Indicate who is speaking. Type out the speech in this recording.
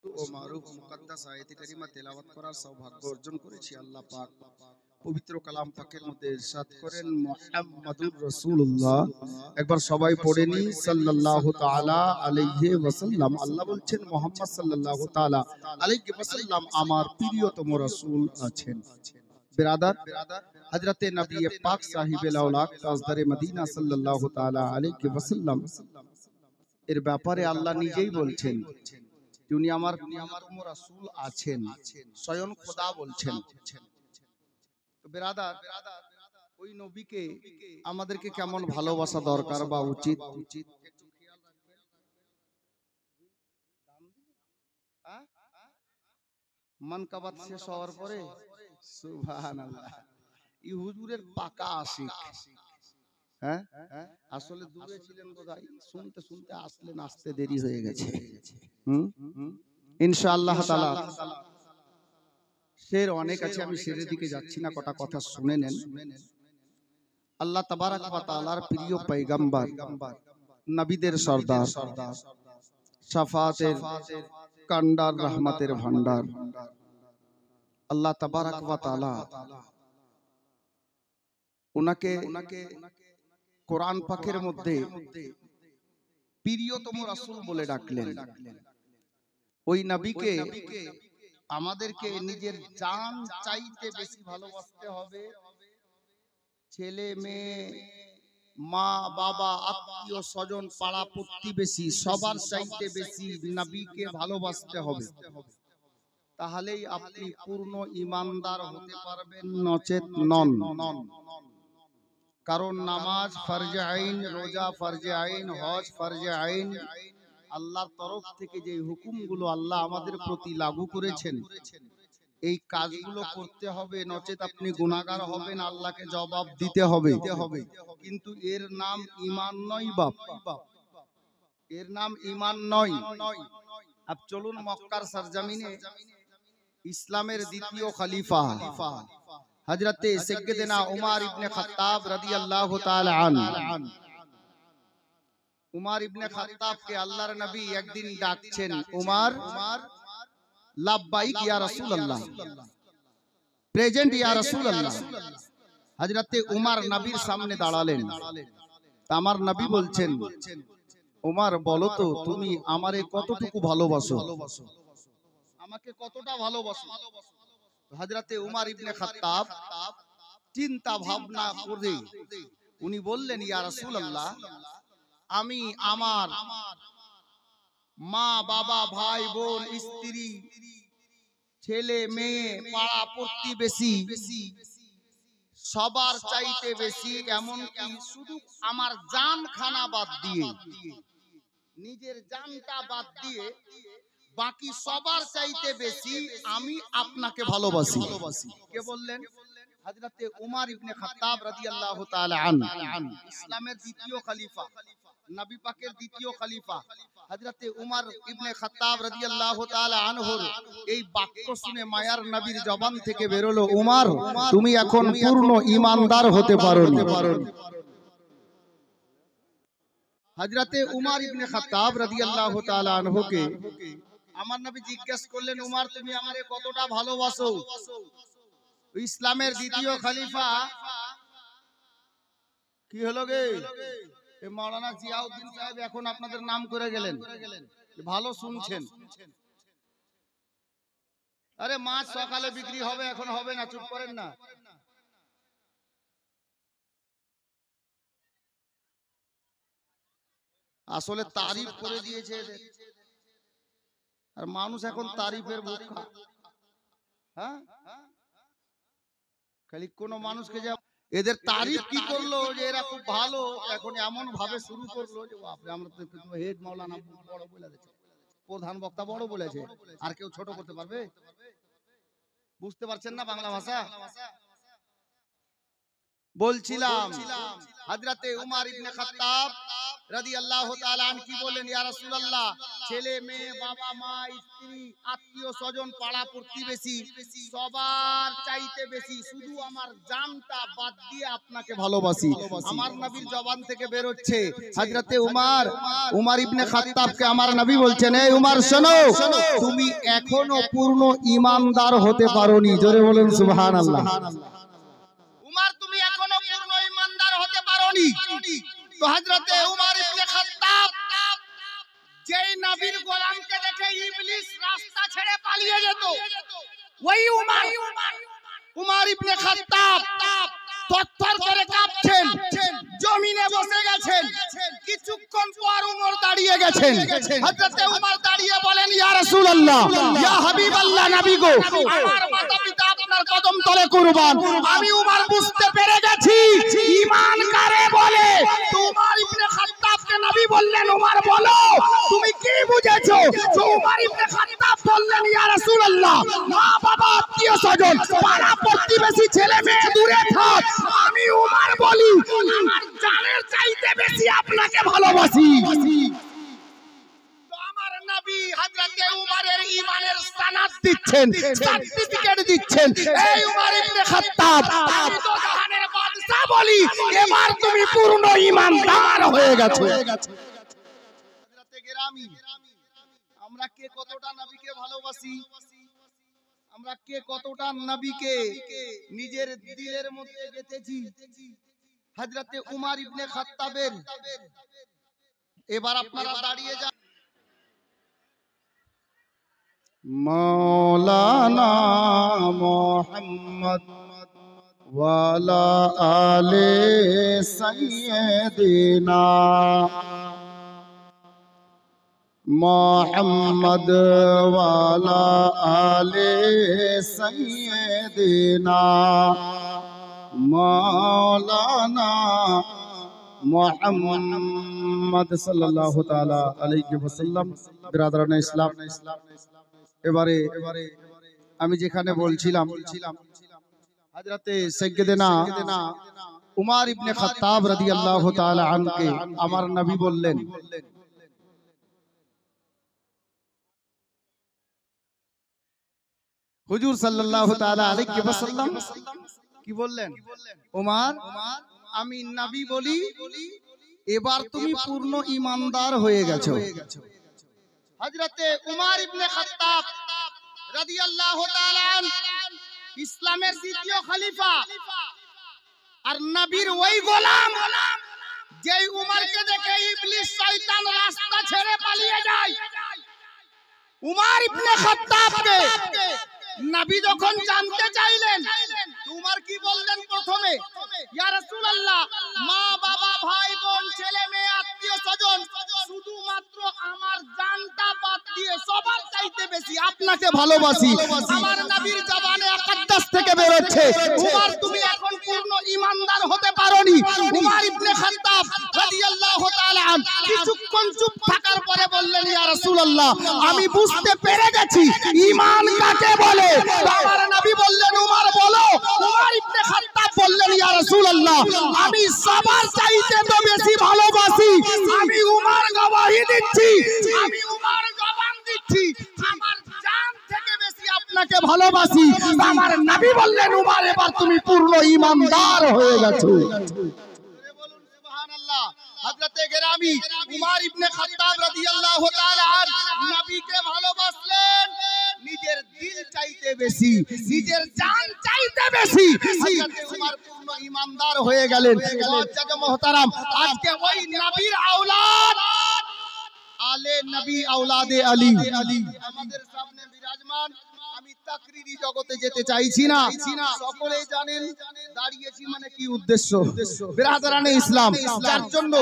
Speaker 1: ও মারুফ মুকদ্দাস আয়াতে কারিমা তেলাওয়াত করার সৌভাগ্য অর্জন করেছি। আল্লাহ পাক পবিত্র কালাম পাকের মধ্যে ইরশাদ করেন মুহাম্মাদুর রাসূলুল্লাহ। একবার সবাই পড়ে নি সাল্লাল্লাহু তাআলা আলাইহি ওয়াসাল্লাম। আল্লাহ বলছেন মুহাম্মদ সাল্লাল্লাহু তাআলা আলাইহি ওয়াসাল্লাম আমার প্রিয়তম রাসূল আছেন। বিরাদার, হযরতে নবী পাক সাহিবে লাউলাক তাজদারে মদিনা সাল্লাল্লাহু তাআলা আলাইহি ওয়াসাল্লাম এর ব্যাপারে আল্লাহ নিজেই বলছেন উনি আমার প্রিয়তম রাসূল আছেন, স্বয়ং খোদা বলছেন। তো বিরাদার, ওই নবীকে আমাদেরকে কেমন ভালোবাসা দরকার বা উচিত, একটু খেয়াল রাখবেন। মানকাবাত শেষ হওয়ার পরে সুবহানাল্লাহ, এই হুজুরের পাকা আশিক। হ্যাঁ, আসলে দূরে ছিলেন বোধহয়, শুনতে শুনতে আসলেন, আসতে দেরি হয়ে গেছে। ইনশাআল্লাহ তাআলা শের অনেক আছে, আমি শেরের দিকে যাচ্ছি না, কটা কথা শুনে নেন। আল্লাহ তাবারাক ওয়া তাআলার প্রিয় পয়গম্বর, নবীদের সরদার, শাফাতের কান্ডার, রহমতের ভান্ডার আল্লাহ তাবারাক ওয়া তাআলা উনাকে কোরআন পাকের মধ্যে প্রিয়তম রাসূল বলে ডাকলেন। ওই নবীকে আমাদেরকে নিজের জান চাইতে বেশি ভালোবাসতে হবে। ছেলে মেয়ে, মা বাবা, আত্মীয় স্বজন, পাড়া প্রতিবেশী সবার চাইতে বেশি নবীকে ভালোবাসতে হবে। তাহলেই আপনি পূর্ণ ঈমানদার হতে পারবেন, নচেত নন। কারণ নামাজ ফরজে আইন, রোজা ফরজে আইন, হজ ফরজে আইন, আল্লাহর তরফ থেকে যে হুকুমগুলো আল্লাহ আমাদের প্রতি লাগু করেছেন, এই কাজগুলো করতে হবে, নচেত আপনি গুনাহগার হবেন, আল্লাহকে জবাব দিতে হবে। কিন্তু এর নাম ঈমান নয় বাপ, এর নাম ঈমান নয়। আব চলুন মক্কার সরজমিনে ইসলামের দ্বিতীয় খলিফা হযরতে সাইয়্যিদনা উমর ইবনে খাত্তাব রাদিয়াল্লাহু তাআলা আনহু, উমর ইবনে খাত্তাবকে আল্লাহর নবী একদিন ডাকছেন, উমর লাব্বাইক ইয়া রাসূলুল্লাহ, প্রেজেন্ট ইয়া রাসূলুল্লাহ। হযরতে উমর নবীর সামনে দাঁড়ালেন। তা আমার নবী বলছেন, উমর বলো তো তুমি আমারে কতটুকু ভালোবাসো, আমাকে কতটা ভালোবাসো? হযরতে উমর ইবনে খাত্তাব চিন্তা ভাবনা করে উনি বললেন, ইয়া রাসূলুল্লাহ, আমি আমার মা বাবা, ভাই বোন, স্ত্রী, ছেলে মেয়ে, পাড়া প্রতিবেশী সবার চাইতে বেশি, এমনকি শুধু আমার জান খানা বাদ দিয়ে, নিজের জানটা বাদ দিয়ে বাকি সবার চাইতে বেশি আমি আপনাকে ভালোবাসি। কে বললেন? হযরতে উমর ইবনে খাত্তাব রাদিয়াল্লাহু তাআলা আনহু, ইসলামের দ্বিতীয় খলিফা, নবী পাকের দ্বিতীয় খলিফা হযরতে উমর ইবনে খাত্তাব রাদিয়াল্লাহু তাআলা আনহুর এই বাক্য শুনে মায়ার নবীর জবান থেকে বেরোলো, উমর তুমি এখন পূর্ণ ঈমানদার হতে পারোনি। হযরতে উমর ইবনে খাত্তাব রাদিয়াল্লাহু তাআলা আনহুকে আমার নবী জিজ্ঞেস করলেন, উমর তুমি আমারে কতটা ভালোবাসো? ইসলামের দ্বিতীয় খলিফা কি হলো গে? এই মাওলানা জিয়াউদ্দিন সাহেব এখন আপনাদের নাম করে গেলেন, ভালো শুনছেন। আরে মাছ সকালে বিক্রি হবে, এখন হবে না, চুপ করেন না। আসলে তারিফ করে দিয়েছে এদের, আর মানুষ এখন তারিফের ভুক্কা। হ্যাঁ, খালি কোন মানুষকে যা এদের তারিফ কি করলো যে এরা খুব ভালো, এখন এমন ভাবে শুরু করলো যে বাপরে, আমরা তো হেড মাওলানা বড় বলেছে, প্রধান বক্তা বড় বলেছে, আর কেউ ছোট করতে পারবে? বুঝতে পারছেন না বাংলা ভাষা? বলছিলাম হযরতে উমর ইবনে খাত্তাব রাদিয়াল্লাহু তাআলা আন কি বলেন, ইয়া রাসূলুল্লাহ, ছেলে মেয়ে বাবা মা স্ত্রী আত্মীয় স্বজন পাড়া প্রতিবেশী সবার চাইতে বেশি শুধু আমার জানটা বাদ দিয়ে আপনাকে ভালোবাসি। আমার নবীর জবান থেকে বের হচ্ছে, হযরতে উমর ইবনে খাত্তাবকে আমার নবী বলছেন, এই উমর শোনো, তুমি এখনো পূর্ণ ঈমানদার হতে পারোনি। জোরে বলুন সুবহানাল্লাহ। উমর তুমি এখনো পূর্ণ ঈমানদার হতে পারোনি। তো হযরতে উমর ইবনে খাত্তাব যেই নবীর গোলামকে দেখে ইবলিস রাস্তা ছেড়ে পালিয়ে যেত, ওই উমর ইবনে খাত্তাব তত্তর করে কাঁপছেন, জমিনে বসে গেছেন। কিছুক্ষণ পর উমর দাঁড়িয়ে গেছেন। হযরতে উমর দাঁড়িয়ে বলেন, ইয়া রাসূলুল্লাহ, ইয়া হাবিবাল্লাহ, নবী গো, আমার মাতা পিতা আপনার কদম তলে কুরবান। আমি উমর বুঝতে পেরে গেছি ঈমান কারে বলে। তো উমর ইবনে খাত্তাবকে নবী বললেন, উমর বলো তুমি কি বুঝেছো? তো উমর ইবনে খাত্তাব বললেন, ইয়া রাসূলুল্লাহ, মা বাবা আত্মীয় স্বজন পাড়া প্রতিবেশী ছেলে মেয়ে দূরে থাক, আমি উমর বলি আমার জানের চাইতে বেশি আপনাকে ভালোবাসি। তো আমার নবী হযরতে উমরের ঈমানের সনদ দিচ্ছেন, সার্টিফিকেট দিচ্ছেন, এই উমর ইবনে খাত্তাব, আমি তো জাহানের বাদশা বলি, এবার তুমি পূর্ণ ঈমানদার হয়ে গেছো। হযরতে গেরামি, আমরা কে কতটা নবীকে ভালোবাসি? আমরা কে কতটা নবীকে নিজের দিলের মধ্যে গেঁথেছি? হযরতে উমর ইবনে খাত্তাবের, এবার আপনারা দাঁড়িয়ে যান। মাওলানা মুহাম্মদ ওয়ালা আলে সাইয়্যিদিনা মুহাম্মদ ওয়ালা আলে সাইয়্যিদিনা মাওলানা মুহাম্মদ সাল্লাল্লাহু তাআলা আলাইহি ওয়াসাল্লাম। বিরাদরানে ইসলাম, এবারে আমি যেখানে বলছিলাম হযরতে সাইয়্যিদিনা উমর ইবনে খাত্তাব রাদিয়াল্লাহু তাআলা আনকে আমার নবী বললেন, হুজুর সাল্লাল্লাহু তাআলা আলাইহি ওয়াসাল্লাম কি বললেন, উমর আমি নবী বলি এবার তুমি পূর্ণ ঈমানদার হয়ে গেছো। হযরতে উমর ইবনে খাত্তাব রাদিয়াল্লাহু তাআলা ইসলামের দ্বিতীয় খলিফা আর নবীর ওই গোলাম যেই উমরকে দেখে ইবলিস শয়তান রাস্তা ছেড়ে পালিয়ে যায়। উমর ইবনে খাত্তাবকে নবী যখন জানতে চাইলেন, উমর কি বললেন প্রথমে, ইয়া রাসূলুল্লাহ, মা বাবা ভাই বোন ছেলে মেয়ে আত্মীয় স্বজন শুধুমাত্র আমার জানটা বাদ দিয়ে সবার চাইতে বেশি আপনাকে ভালোবাসি। আমার নবীর জবানে আকদ্দাস থেকে বের হচ্ছে, উমর তুমি এখন পূর্ণ ঈমানদার হতে পারোনি। উমর ইবনে খাত্তাব রাদিয়াল্লাহু তাআলা কিছুক্ষণ চুপ থাকার পরে বললেন, ইয়া রাসূলুল্লাহ, আমি বুঝতে পেরে গেছি ঈমান কাকে বলে। আমার নবী বললেন, উমর বলো। উমর ইবনে খাত্তাব বললেন, ইয়া রাসূলুল্লাহ, আমি সবার চাইতে তো বেশি ভালোবাসি। আমি উমর গবাহি দিচ্ছি, আমি উমর জবান দিচ্ছি, আমার জান থেকে বেশি আপনাকে ভালোবাসি। আমার নবী বললেন, উমর এবার তুমি পূর্ণ ঈমানদার হয়ে গেছো। বলুন সুবহানাল্লাহ। হযরতে গেরামি উমর ইবনে খাত্তাব রাদিয়াল্লাহু তাআলা নবীকে ভালোবাসলেন নিজের দিল চাইতে বেশি, নিজের জান চাইতে বেশি। হযরতে উমর পূর্ণ ঈমানদার হয়ে গেলেন। মুআজ্জাজ মুহতারাম, আজকে ওই নবীর আওলাদ আলে নবী আওলাদে আলী আমাদের সামনে বিরাজমান। আমি তাকরীরি জগতে যেতে চাইছি না, সকলেই জানেন দাঁড়িয়েছি মানে কি উদ্দেশ্য। বিরাদরানে ইসলাম, যার জন্য